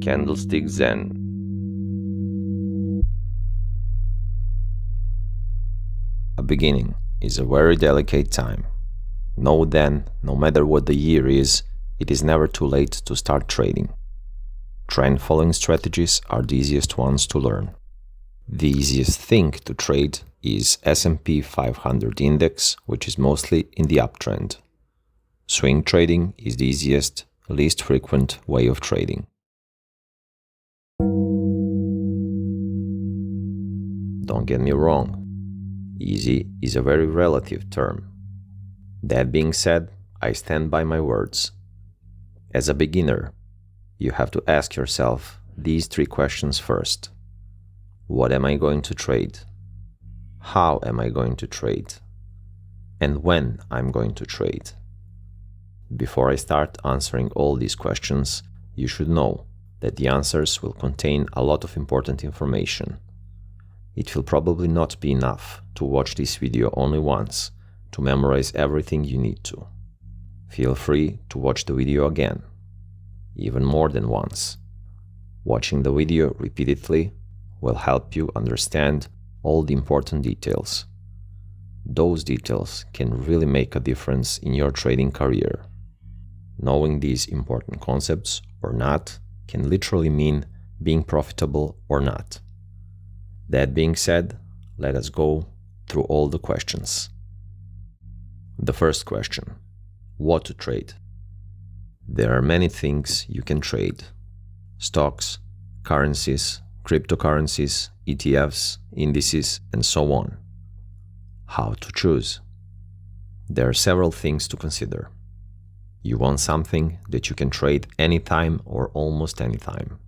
Candlestick Zen. A beginning is a very delicate time. Know then, no matter what the year is, it is never too late to start trading. Trend following strategies are the easiest ones to learn. The easiest thing to trade is S&P 500 index, which is mostly in the uptrend. Swing trading is the easiest, least frequent way of trading. Don't get me wrong, easy is a very relative term. That being said, I stand by my words. As a beginner, you have to ask yourself these three questions first. What am I going to trade? How am I going to trade? And when I'm going to trade? Before I start answering all these questions, you should know that the answers will contain a lot of important information. It will probably not be enough to watch this video only once to memorize everything you need to. Feel free to watch the video again, even more than once. Watching the video repeatedly will help you understand all the important details. Those details can really make a difference in your trading career. Knowing these important concepts or not can literally mean being profitable or not. That being said, let us go through all the questions. The first question: what to trade? There are many things you can trade: stocks, currencies, cryptocurrencies, ETFs, indices, and so on. How to choose? There are several things to consider. You want something that you can trade anytime or almost anytime.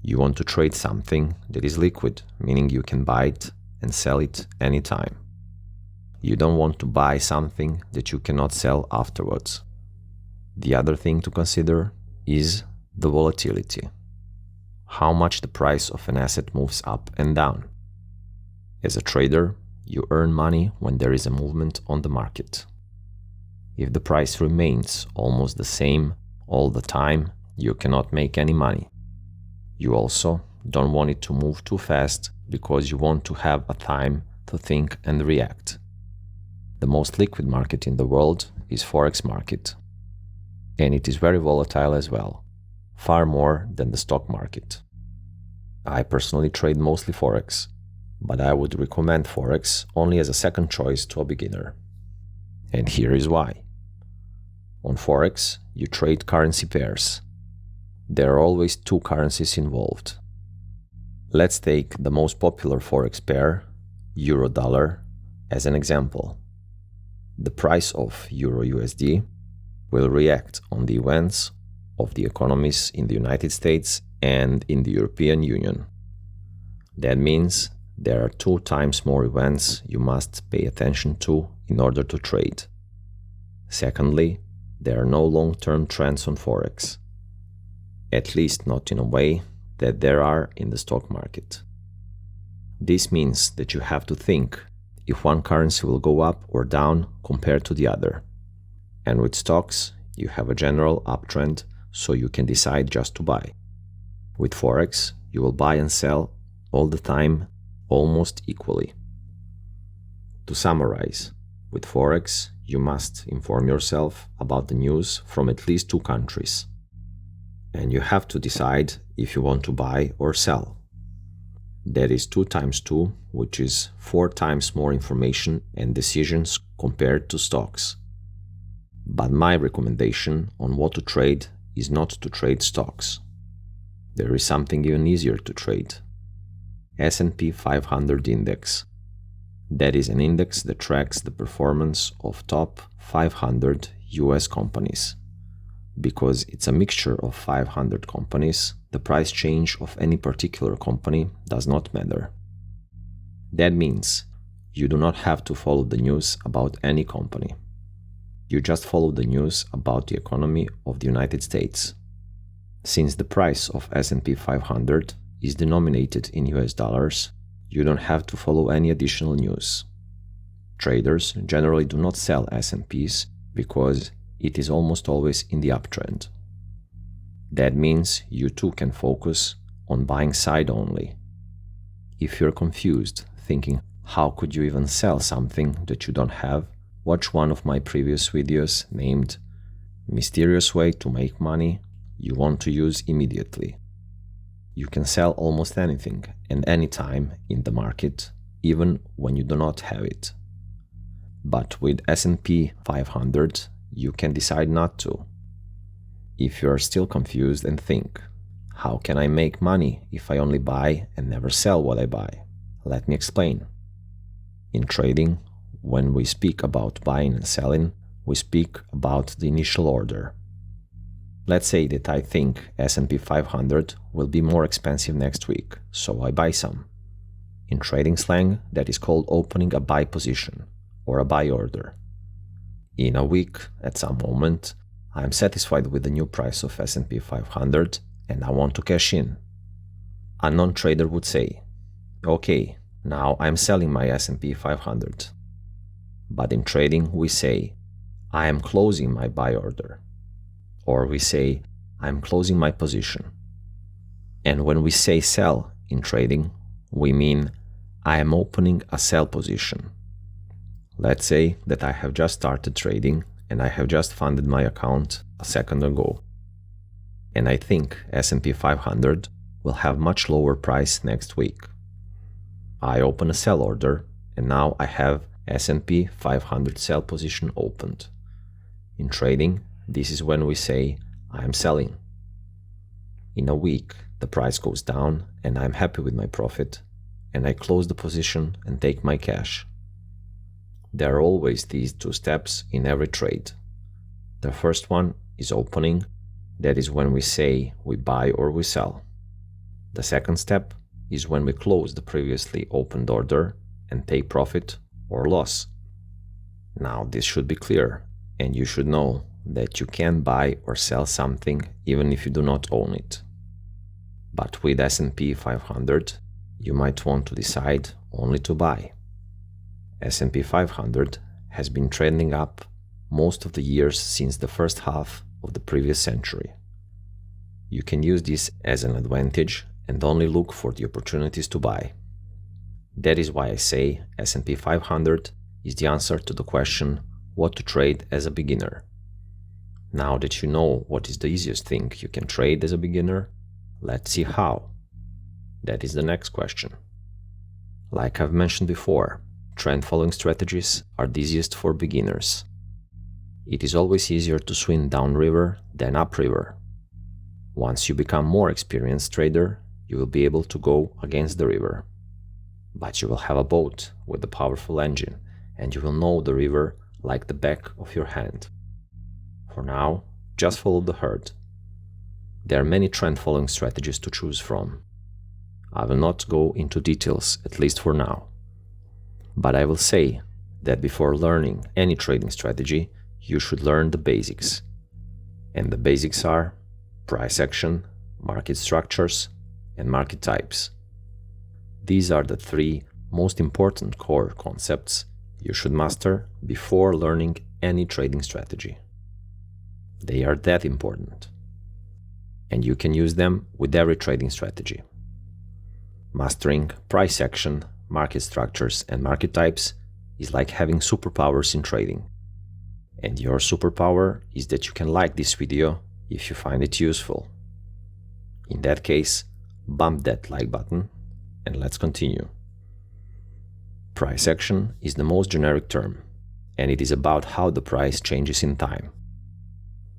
You want to trade something that is liquid, meaning you can buy it and sell it anytime. You don't want to buy something that you cannot sell afterwards. The other thing to consider is the volatility. How much the price of an asset moves up and down. As a trader, you earn money when there is a movement on the market. If the price remains almost the same all the time, you cannot make any money. You also don't want it to move too fast because you want to have a time to think and react. The most liquid market in the world is Forex market, and it is very volatile as well, far more than the stock market. I personally trade mostly Forex, but I would recommend Forex only as a second choice to a beginner. And here is why. On Forex, you trade currency pairs. There are always two currencies involved. Let's take the most popular Forex pair, Euro-Dollar, as an example. The price of Euro-USD will react on the events of the economies in the United States and in the European Union. That means there are 2 times more events you must pay attention to in order to trade. Secondly, there are no long-term trends on Forex, at least not in a way that there are in the stock market. This means that you have to think if one currency will go up or down compared to the other. And with stocks, you have a general uptrend, so you can decide just to buy. With Forex, you will buy and sell all the time, almost equally. To summarize, with Forex, you must inform yourself about the news from at least 2 countries. And you have to decide if you want to buy or sell. That is 2 times 2, which is 4 times more information and decisions compared to stocks. But my recommendation on what to trade is not to trade stocks. There is something even easier to trade: S&P 500 index. That is an index that tracks the performance of top 500 US companies. Because it's a mixture of 500 companies, the price change of any particular company does not matter. That means you do not have to follow the news about any company. You just follow the news about the economy of the United States. Since the price of S&P 500 is denominated in US dollars, you don't have to follow any additional news. Traders generally do not sell S&Ps because it is almost always in the uptrend. That means you too can focus on buying side only. If you're confused, thinking how could you even sell something that you don't have, watch one of my previous videos named Mysterious Way to Make Money You Want to Use Immediately. You can sell almost anything and anytime in the market, even when you do not have it. But with S&P 500, you can decide not to. If you are still confused and think, how can I make money if I only buy and never sell what I buy? Let me explain. In trading, when we speak about buying and selling, we speak about the initial order. Let's say that I think S&P 500 will be more expensive next week, so I buy some. In trading slang, that is called opening a buy position or a buy order. In a week, at some moment, I am satisfied with the new price of S&P 500 and I want to cash in. A non-trader would say, okay, now I'm selling my S&P 500. But in trading, we say, I am closing my buy order. Or we say, I'm closing my position. And when we say sell in trading, we mean I am opening a sell position. Let's say that I have just started trading and I have just funded my account a second ago. And I think S&P 500 will have much lower price next week. I open a sell order and now I have S&P 500 sell position opened. In trading, this is when we say I am selling. In a week, the price goes down and I'm happy with my profit and I close the position and take my cash. There are always these two steps in every trade. The first one is opening. That is when we say we buy or we sell. The second step is when we close the previously opened order and take profit or loss. Now this should be clear, and you should know that you can buy or sell something even if you do not own it. But with S&P 500, you might want to decide only to buy. S&P 500 has been trending up most of the years since the first half of the previous century. You can use this as an advantage and only look for the opportunities to buy. That is why I say S&P 500 is the answer to the question what to trade as a beginner. Now that you know what is the easiest thing you can trade as a beginner, let's see how. That is the next question. Like I've mentioned before, trend following strategies are the easiest for beginners. It is always easier to swim downriver than upriver. Once you become more experienced trader, you will be able to go against the river. But you will have a boat with a powerful engine and you will know the river like the back of your hand. For now, just follow the herd. There are many trend following strategies to choose from. I will not go into details, at least for now. But I will say that before learning any trading strategy, you should learn the basics. And the basics are price action, market structures, and market types. These are the three most important core concepts you should master before learning any trading strategy. They are that important. And you can use them with every trading strategy. Mastering price action, market structures, and market types is like having superpowers in trading. And your superpower is that you can like this video if you find it useful. In that case, bump that like button and let's continue. Price action is the most generic term, and it is about how the price changes in time.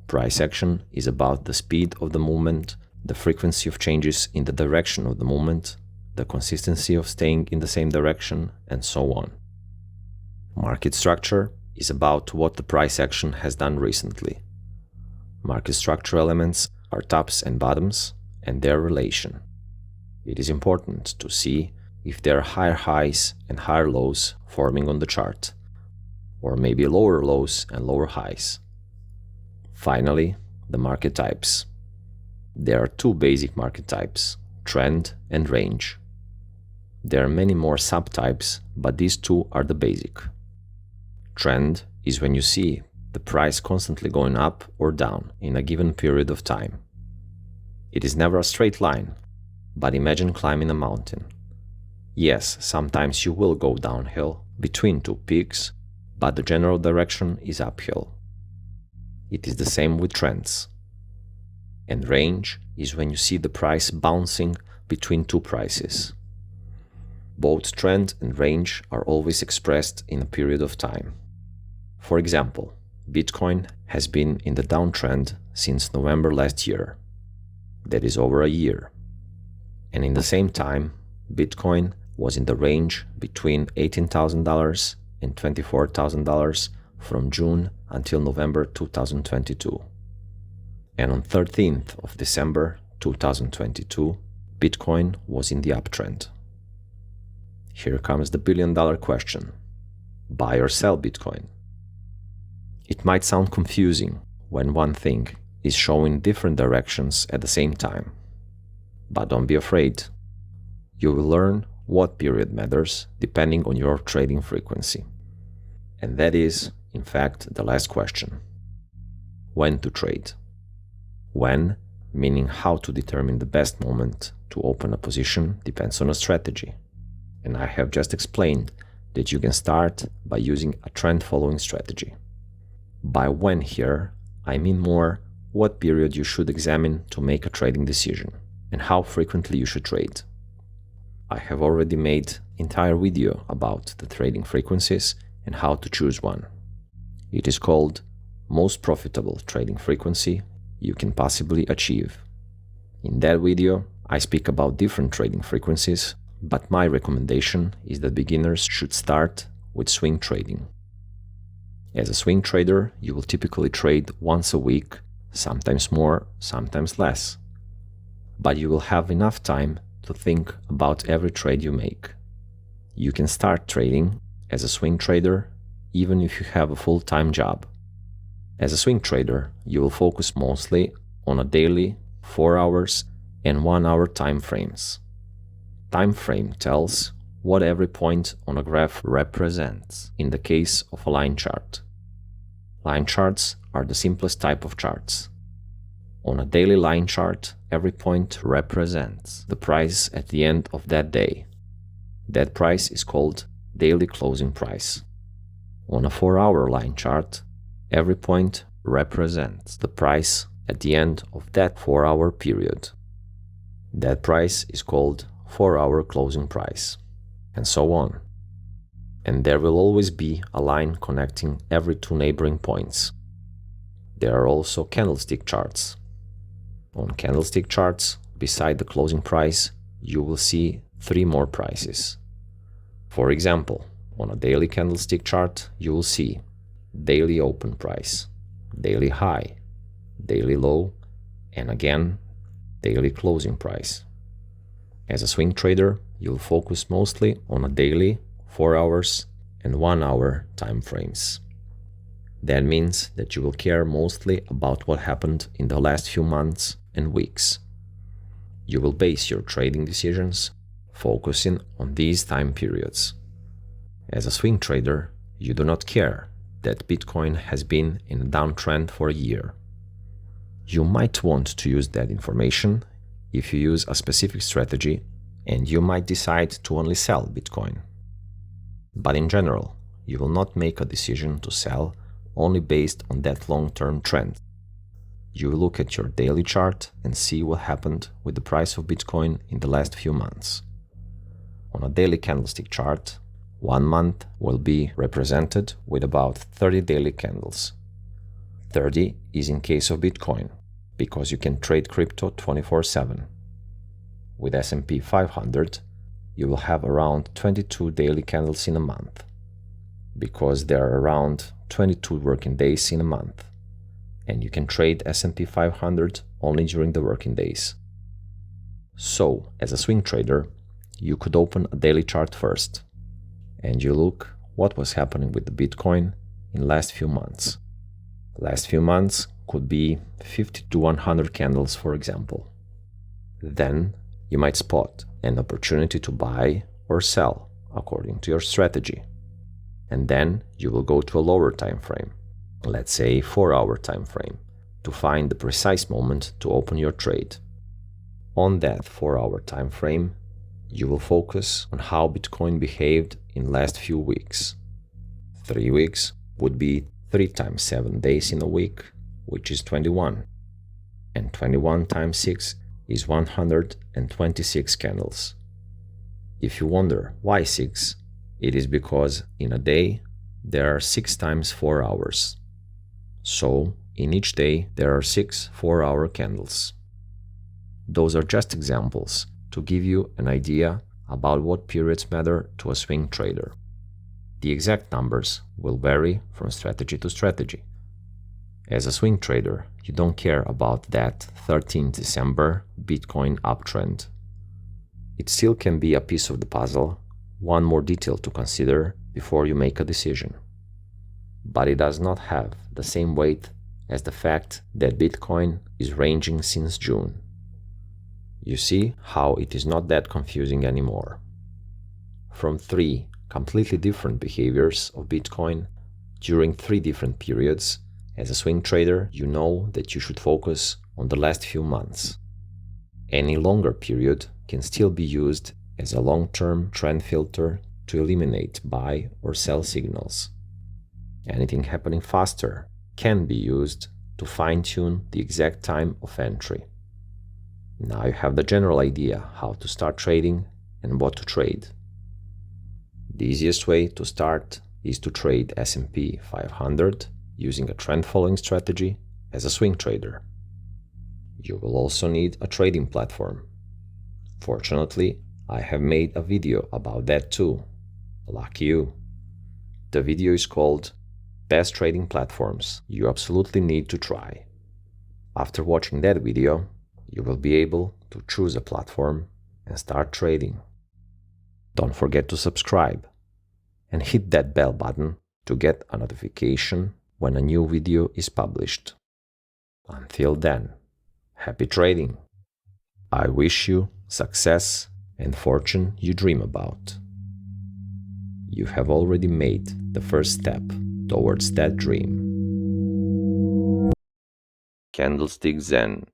Price action is about the speed of the movement, the frequency of changes in the direction of the movement, the consistency of staying in the same direction, and so on. Market structure is about what the price action has done recently. Market structure elements are tops and bottoms and their relation. It is important to see if there are higher highs and higher lows forming on the chart, or maybe lower lows and lower highs. Finally, the market types. There are two basic market types, trend and range. There are many more subtypes, but these two are the basic. Trend is when you see the price constantly going up or down in a given period of time. It is never a straight line, but imagine climbing a mountain. Yes, sometimes you will go downhill between two peaks, but the general direction is uphill. It is the same with trends. And range is when you see the price bouncing between two prices. Both trend and range are always expressed in a period of time. For example, Bitcoin has been in the downtrend since November last year. That is over a year. And in the same time, Bitcoin was in the range between $18,000 and $24,000 from June until November 2022. And on 13th of December 2022, Bitcoin was in the uptrend. Here comes the billion-dollar question. Buy or sell Bitcoin? It might sound confusing when one thing is showing different directions at the same time. But don't be afraid. You will learn what period matters depending on your trading frequency. And that is, in fact, the last question. When to trade? When, meaning how to determine the best moment to open a position, depends on a strategy. And I have just explained that you can start by using a trend-following strategy. By when here, I mean more what period you should examine to make a trading decision, and how frequently you should trade. I have already made an entire video about the trading frequencies and how to choose one. It is called Most Profitable Trading Frequency You Can Possibly Achieve. In that video, I speak about different trading frequencies, but my recommendation is that beginners should start with swing trading. As a swing trader, you will typically trade once a week, sometimes more, sometimes less. But you will have enough time to think about every trade you make. You can start trading as a swing trader even if you have a full-time job. As a swing trader, you will focus mostly on a daily, 4 hours, and 1 hour time frames. Time frame tells what every point on a graph represents in the case of a line chart. Line charts are the simplest type of charts. On a daily line chart, every point represents the price at the end of that day. That price is called daily closing price. On a 4-hour line chart, every point represents the price at the end of that 4-hour period. That price is called 4-hour closing price, and so on. And there will always be a line connecting every two neighboring points. There are also candlestick charts. On candlestick charts, beside the closing price, you will see 3 more prices. For example, on a daily candlestick chart, you will see daily open price, daily high, daily low, and again, daily closing price. As a swing trader, you'll focus mostly on a daily, 4 hours, and 1 hour time frames. That means that you will care mostly about what happened in the last few months and weeks. You will base your trading decisions focusing on these time periods. As a swing trader, you do not care that Bitcoin has been in a downtrend for a year. You might want to use that information if you use a specific strategy, and you might decide to only sell Bitcoin. But in general, you will not make a decision to sell only based on that long-term trend. You will look at your daily chart and see what happened with the price of Bitcoin in the last few months. On a daily candlestick chart, 1 month will be represented with about 30 daily candles. 30 is in case of Bitcoin, because you can trade crypto 24/7. With S&P 500, you will have around 22 daily candles in a month, because there are around 22 working days in a month, and you can trade S&P 500 only during the working days. So, as a swing trader, you could open a daily chart first, and you look what was happening with the Bitcoin in the last few months. Last few months could be 50 to 100 candles, for example. Then you might spot an opportunity to buy or sell according to your strategy. And then you will go to a lower time frame, let's say 4-hour time frame, to find the precise moment to open your trade. On that 4-hour time frame, you will focus on how Bitcoin behaved in last few weeks. 3 weeks would be 3 times 7 days in a week, which is 21. And 21 times 6 is 126 candles. If you wonder why 6, it is because in a day there are 6 times 4 hours. So in each day there are 6 4-hour candles. Those are just examples to give you an idea about what periods matter to a swing trader. The exact numbers will vary from strategy to strategy. As a swing trader, you don't care about that 13 December Bitcoin uptrend. It still can be a piece of the puzzle, one more detail to consider before you make a decision. But it does not have the same weight as the fact that Bitcoin is ranging since June. You see how it is not that confusing anymore. From 3 completely different behaviors of Bitcoin during 3 different periods, as a swing trader, you know that you should focus on the last few months. Any longer period can still be used as a long-term trend filter to eliminate buy or sell signals. Anything happening faster can be used to fine-tune the exact time of entry. Now you have the general idea how to start trading and what to trade. The easiest way to start is to trade S&P 500 using a trend-following strategy as a swing trader. You will also need a trading platform. Fortunately, I have made a video about that too. Lucky you. The video is called Best Trading Platforms You Absolutely Need to Try. After watching that video, you will be able to choose a platform and start trading. Don't forget to subscribe and hit that bell button to get a notification when a new video is published. Until then, happy trading! I wish you success and fortune you dream about. You have already made the first step towards that dream. Candlestick Zen.